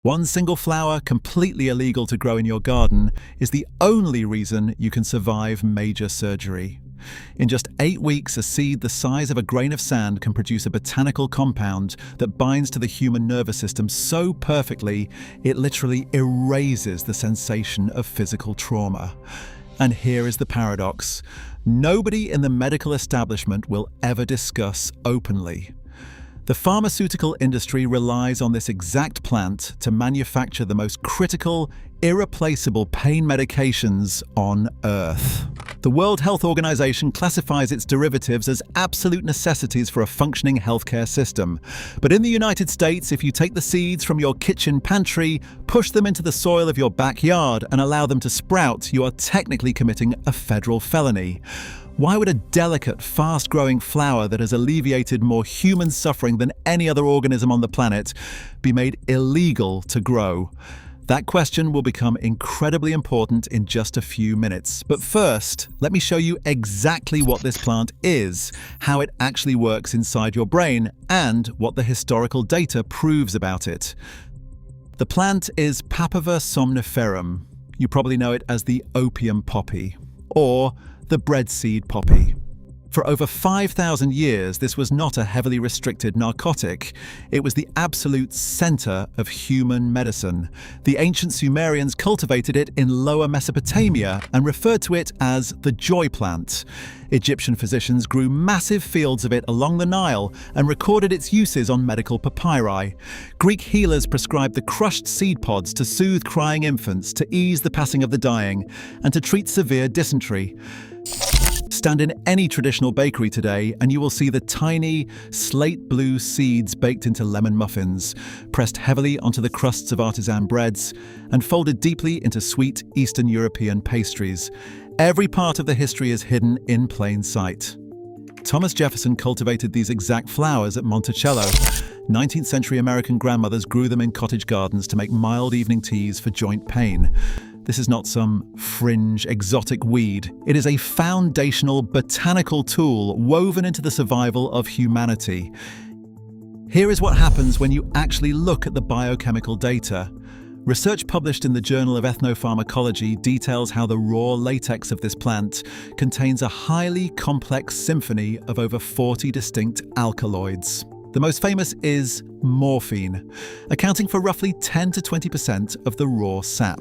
One single flower, completely illegal to grow in your garden, is the only reason you can survive major surgery. In just 8 weeks, a seed the size of a grain of sand can produce a botanical compound that binds to the human nervous system so perfectly, it literally erases the sensation of physical trauma. And here is the paradox. Nobody in the medical establishment will ever discuss openly. The pharmaceutical industry relies on this exact plant to manufacture the most critical, irreplaceable pain medications on Earth. The World Health Organization classifies its derivatives as absolute necessities for a functioning healthcare system. But in the United States, if you take the seeds from your kitchen pantry, push them into the soil of your backyard, and allow them to sprout, you are technically committing a federal felony. Why would a delicate, fast-growing flower that has alleviated more human suffering than any other organism on the planet be made illegal to grow? That question will become incredibly important in just a few minutes. But first, let me show you exactly what this plant is, how it actually works inside your brain, and what the historical data proves about it. The plant is Papaver somniferum. You probably know it as the opium poppy, or the breadseed poppy. For over 5,000 years, this was not a heavily restricted narcotic. It was the absolute center of human medicine. The ancient Sumerians cultivated it in Lower Mesopotamia and referred to it as the joy plant. Egyptian physicians grew massive fields of it along the Nile and recorded its uses on medical papyri. Greek healers prescribed the crushed seed pods to soothe crying infants, to ease the passing of the dying, and to treat severe dysentery. Stand in any traditional bakery today and you will see the tiny, slate-blue seeds baked into lemon muffins, pressed heavily onto the crusts of artisan breads, and folded deeply into sweet Eastern European pastries. Every part of the history is hidden in plain sight. Thomas Jefferson cultivated these exact flowers at Monticello. 19th century American grandmothers grew them in cottage gardens to make mild evening teas for joint pain. This is not some fringe, exotic weed. It is a foundational botanical tool woven into the survival of humanity. Here is what happens when you actually look at the biochemical data. Research published in the Journal of Ethnopharmacology details how the raw latex of this plant contains a highly complex symphony of over 40 distinct alkaloids. The most famous is morphine, accounting for roughly 10 to 20% of the raw sap.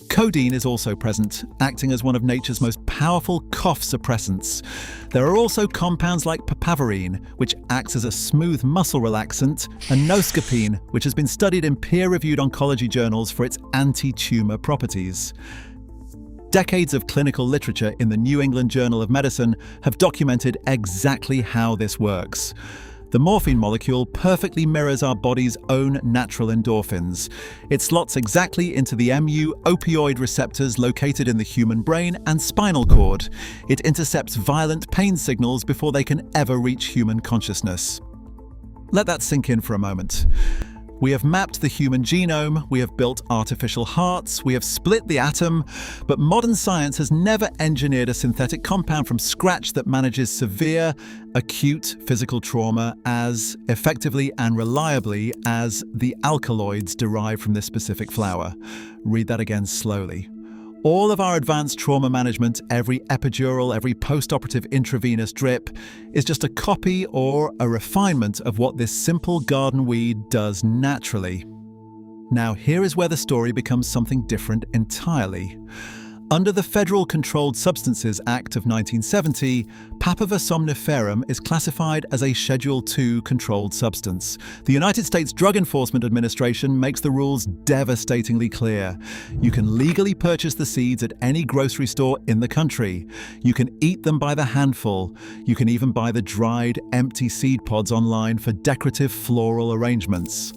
Codeine is also present, acting as one of nature's most powerful cough suppressants. There are also compounds like papaverine, which acts as a smooth muscle relaxant, and noscapine, which has been studied in peer-reviewed oncology journals for its anti-tumor properties. Decades of clinical literature in the New England Journal of Medicine have documented exactly how this works. The morphine molecule perfectly mirrors our body's own natural endorphins. It slots exactly into the mu opioid receptors located in the human brain and spinal cord. It intercepts violent pain signals before they can ever reach human consciousness. Let that sink in for a moment. We have mapped the human genome, we have built artificial hearts, we have split the atom, but modern science has never engineered a synthetic compound from scratch that manages severe, acute physical trauma as effectively and reliably as the alkaloids derived from this specific flower. Read that again slowly. All of our advanced trauma management, every epidural, every post-operative intravenous drip, is just a copy or a refinement of what this simple garden weed does naturally. Now, here is where the story becomes something different entirely. Under the Federal Controlled Substances Act of 1970, Papaver somniferum is classified as a Schedule II controlled substance. The United States Drug Enforcement Administration makes the rules devastatingly clear. You can legally purchase the seeds at any grocery store in the country. You can eat them by the handful. You can even buy the dried, empty seed pods online for decorative floral arrangements.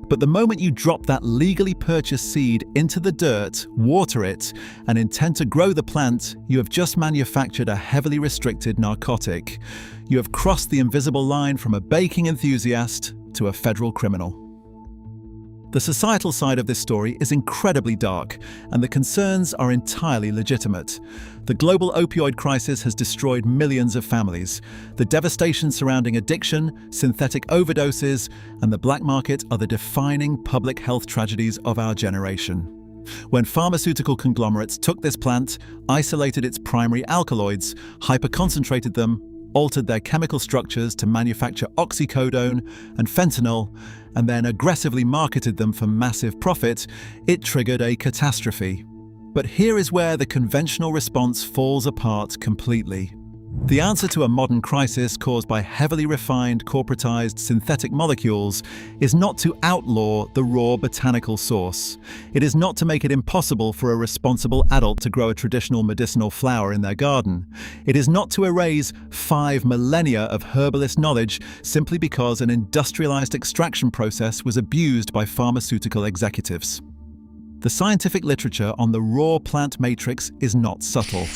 But the moment you drop that legally purchased seed into the dirt, water it, and intend to grow the plant, you have just manufactured a heavily restricted narcotic. You have crossed the invisible line from a baking enthusiast to a federal criminal. The societal side of this story is incredibly dark, and the concerns are entirely legitimate. The global opioid crisis has destroyed millions of families. The devastation surrounding addiction, synthetic overdoses, and the black market are the defining public health tragedies of our generation. When pharmaceutical conglomerates took this plant, isolated its primary alkaloids, hyperconcentrated them, altered their chemical structures to manufacture oxycodone and fentanyl, and then aggressively marketed them for massive profit, it triggered a catastrophe. But here is where the conventional response falls apart completely. The answer to a modern crisis caused by heavily refined, corporatized synthetic molecules is not to outlaw the raw botanical source. It is not to make it impossible for a responsible adult to grow a traditional medicinal flower in their garden. It is not to erase 5 millennia of herbalist knowledge simply because an industrialized extraction process was abused by pharmaceutical executives. The scientific literature on the raw plant matrix is not subtle.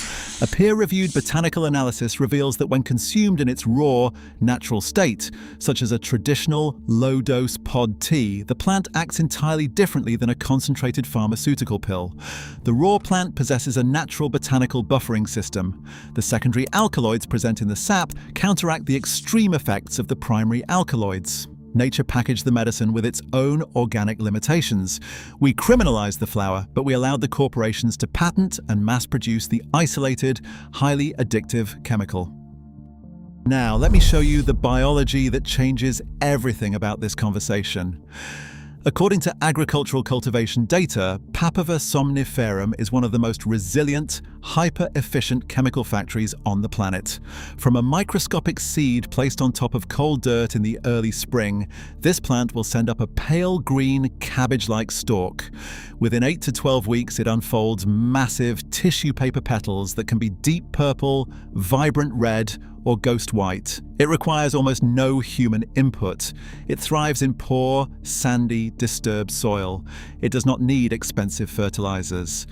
A peer-reviewed botanical analysis reveals that when consumed in its raw, natural state, such as a traditional low-dose pod tea, the plant acts entirely differently than a concentrated pharmaceutical pill. The raw plant possesses a natural botanical buffering system. The secondary alkaloids present in the sap counteract the extreme effects of the primary alkaloids. Nature packaged the medicine with its own organic limitations. We criminalized the flower, but we allowed the corporations to patent and mass-produce the isolated, highly addictive chemical. Now, let me show you the biology that changes everything about this conversation. According to agricultural cultivation data, Papaver somniferum is one of the most resilient, hyper-efficient chemical factories on the planet. From a microscopic seed placed on top of cold dirt in the early spring, this plant will send up a pale green, cabbage-like stalk. Within 8 to 12 weeks, it unfolds massive tissue paper petals that can be deep purple, vibrant red, or ghost white. It requires almost no human input. It thrives in poor, sandy, disturbed soil. It does not need expensive fertilizers.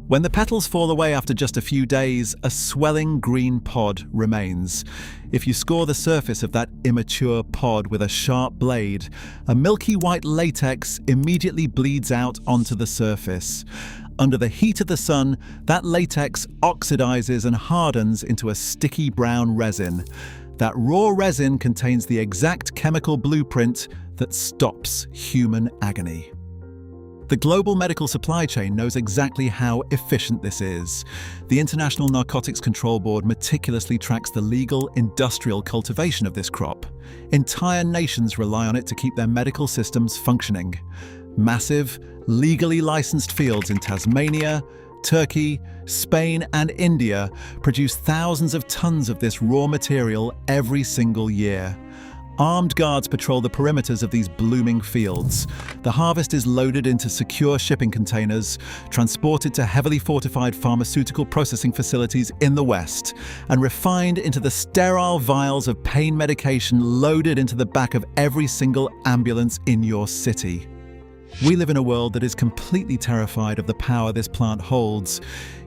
When the petals fall away after just a few days, a swelling green pod remains. If you score the surface of that immature pod with a sharp blade, a milky white latex immediately bleeds out onto the surface. Under the heat of the sun, that latex oxidizes and hardens into a sticky brown resin. That raw resin contains the exact chemical blueprint that stops human agony. The global medical supply chain knows exactly how efficient this is. The International Narcotics Control Board meticulously tracks the legal, industrial cultivation of this crop. Entire nations rely on it to keep their medical systems functioning. Massive, legally licensed fields in Tasmania, Turkey, Spain, and India produce thousands of tons of this raw material every single year. Armed guards patrol the perimeters of these blooming fields. The harvest is loaded into secure shipping containers, transported to heavily fortified pharmaceutical processing facilities in the West, and refined into the sterile vials of pain medication loaded into the back of every single ambulance in your city. We live in a world that is completely terrified of the power this plant holds,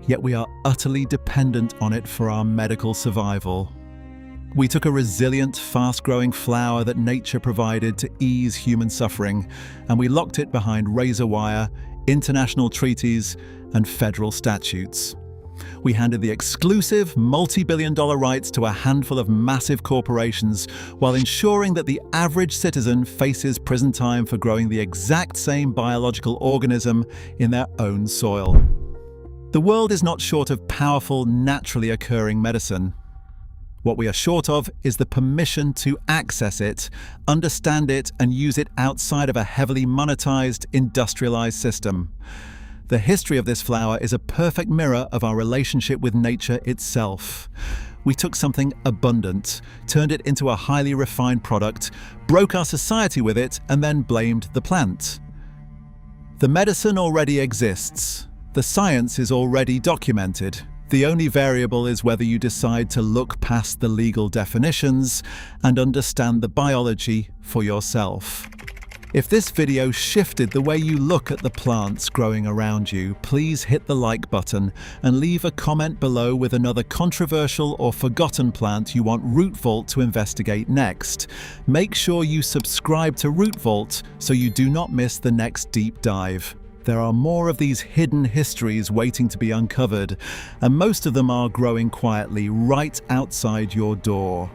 yet we are utterly dependent on it for our medical survival. We took a resilient, fast-growing flower that nature provided to ease human suffering, and we locked it behind razor wire, international treaties, and federal statutes. We handed the exclusive, multi-billion-dollar rights to a handful of massive corporations while ensuring that the average citizen faces prison time for growing the exact same biological organism in their own soil. The world is not short of powerful, naturally occurring medicine. What we are short of is the permission to access it, understand it, and use it outside of a heavily monetized, industrialized system. The history of this flower is a perfect mirror of our relationship with nature itself. We took something abundant, turned it into a highly refined product, broke our society with it, and then blamed the plant. The medicine already exists. The science is already documented. The only variable is whether you decide to look past the legal definitions and understand the biology for yourself. If this video shifted the way you look at the plants growing around you, please hit the like button and leave a comment below with another controversial or forgotten plant you want RootVault to investigate next. Make sure you subscribe to RootVault so you do not miss the next deep dive. There are more of these hidden histories waiting to be uncovered, and most of them are growing quietly right outside your door.